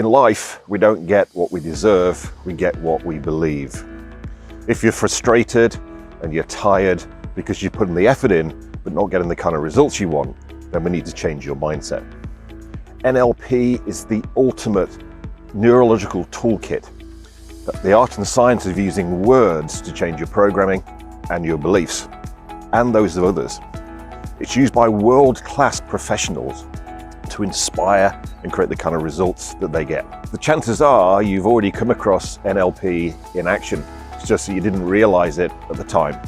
In life, we don't get what we deserve, we get what we believe. If you're frustrated and you're tired because you're putting the effort in but not getting the kind of results you want, then we need to change your mindset. NLP is the ultimate neurological toolkit, the art and science of using words to change your programming and your beliefs, and those of others. It's used by world-class professionals to inspire and create the kind of results that they get. The chances are you've already come across NLP in action, it's just that you didn't realize it at the time.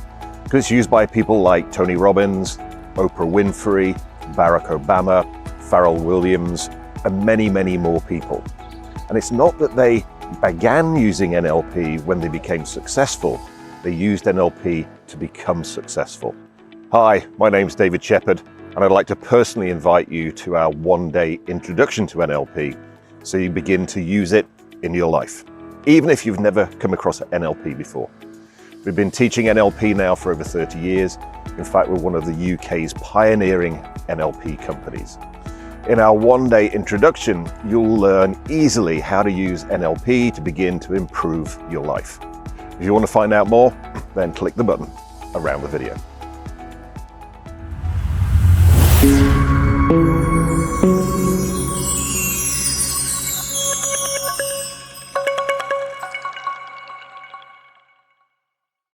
Because it's used by people like Tony Robbins, Oprah Winfrey, Barack Obama, Pharrell Williams, and many, many more people. And it's not that they began using NLP when they became successful, they used NLP to become successful. Hi, my name's David Shephard, and I'd like to personally invite you to our one-day introduction to NLP so you begin to use it in your life, even if you've never come across NLP before. We've been teaching NLP now for over 30 years. In fact, we're one of the UK's pioneering NLP companies. In our one-day introduction, you'll learn easily how to use NLP to begin to improve your life. If you want to find out more, then click the button around the video.